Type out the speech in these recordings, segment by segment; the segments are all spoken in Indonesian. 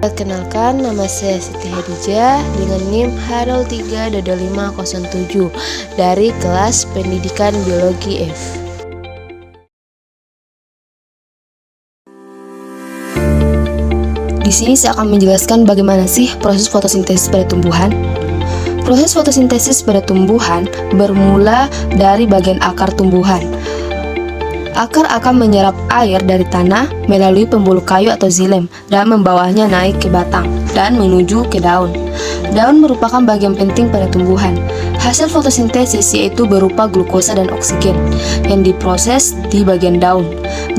Perkenalkan, nama saya Siti Hadijah dengan NIM H03-507 dari kelas Pendidikan Biologi F. Di sini saya akan menjelaskan bagaimana sih proses fotosintesis pada tumbuhan. Proses fotosintesis pada tumbuhan bermula dari bagian akar tumbuhan. Akar akan menyerap air dari tanah melalui pembuluh kayu atau xilem dan membawanya naik ke batang dan menuju ke daun. Daun merupakan bagian penting pada tumbuhan. Hasil fotosintesis yaitu berupa glukosa dan oksigen yang diproses di bagian daun.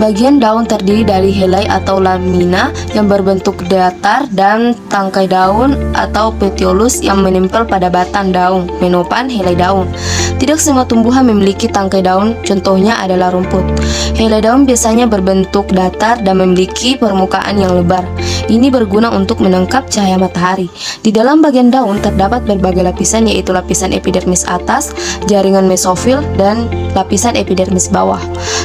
Bagian daun terdiri dari helai atau lamina yang berbentuk datar dan tangkai daun atau petiolus yang menempel pada batang daun, menopan helai daun. Tidak semua tumbuhan memiliki tangkai daun, contohnya adalah rumput. Helai daun biasanya berbentuk datar dan memiliki permukaan yang lebar. Ini berguna untuk menangkap cahaya matahari. Di dalam bagian daun terdapat berbagai lapisan, yaitu lapisan epidermis atas, jaringan mesofil, dan lapisan epidermis bawah.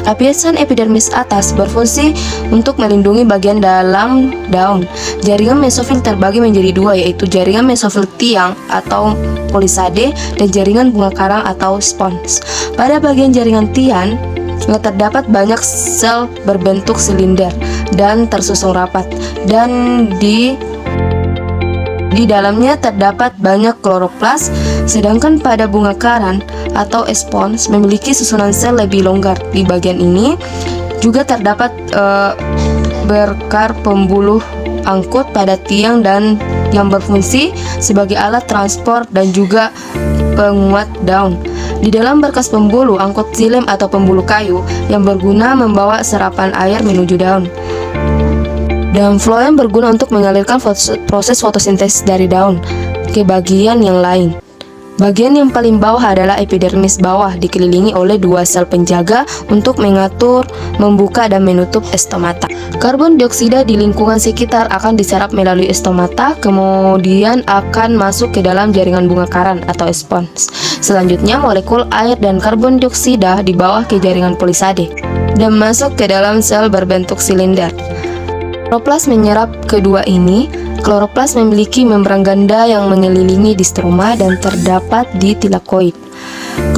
Lapisan epidermis atas berfungsi untuk melindungi bagian dalam daun. Jaringan mesofil terbagi menjadi dua, yaitu jaringan mesofil tiang atau polisade dan jaringan bunga karang atau spons. Pada bagian jaringan tiang terdapat banyak sel berbentuk silinder dan tersusun rapat, dan di dalamnya terdapat banyak kloroplas, sedangkan pada bunga karang atau spons memiliki susunan sel lebih longgar. Di bagian ini juga terdapat berkar pembuluh angkut pada tiang dan yang berfungsi sebagai alat transport dan juga penguat daun. Di dalam berkas pembuluh angkut xilem atau pembuluh kayu yang berguna membawa serapan air menuju daun. Dan floem berguna untuk mengalirkan proses fotosintesis dari daun ke bagian yang lain. Bagian yang paling bawah adalah epidermis bawah, dikelilingi oleh dua sel penjaga untuk mengatur, membuka, dan menutup stomata. Karbon dioksida di lingkungan sekitar akan diserap melalui stomata, kemudian akan masuk ke dalam jaringan bunga karang atau spons. Selanjutnya, molekul air dan karbon dioksida dibawa ke jaringan polisade dan masuk ke dalam sel berbentuk silinder. Kloroplas menyerap kedua ini. Kloroplas memiliki membran ganda yang mengelilingi distroma dan terdapat di tilakoid.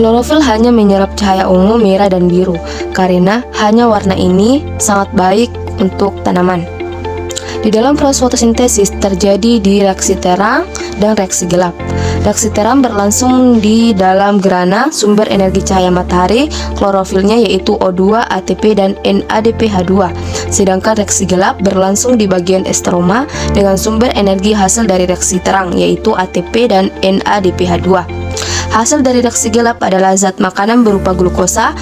Klorofil hanya menyerap cahaya ungu, merah, dan biru, karena hanya warna ini sangat baik untuk tanaman. Di dalam proses fotosintesis terjadi di reaksi terang dan reaksi gelap. Reaksi terang berlangsung di dalam gerhana sumber energi cahaya matahari, klorofilnya yaitu O2, ATP, dan NADPH2. Sedangkan reaksi gelap berlangsung di bagian stroma dengan sumber energi hasil dari reaksi terang, yaitu ATP dan NADPH2. Hasil dari reaksi gelap adalah zat makanan berupa glukosa,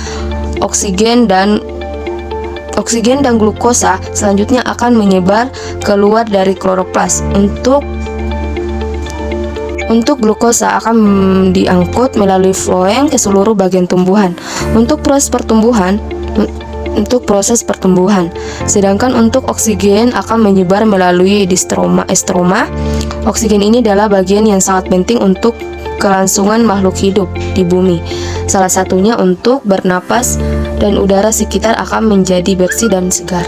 oksigen dan glukosa selanjutnya akan menyebar keluar dari kloroplas. Untuk glukosa akan diangkut melalui floem ke seluruh bagian tumbuhan untuk proses pertumbuhan. Sedangkan untuk oksigen akan menyebar melalui stroma. Oksigen ini adalah bagian yang sangat penting untuk kelangsungan makhluk hidup di bumi. Salah satunya untuk bernapas, dan udara sekitar akan menjadi bersih dan segar.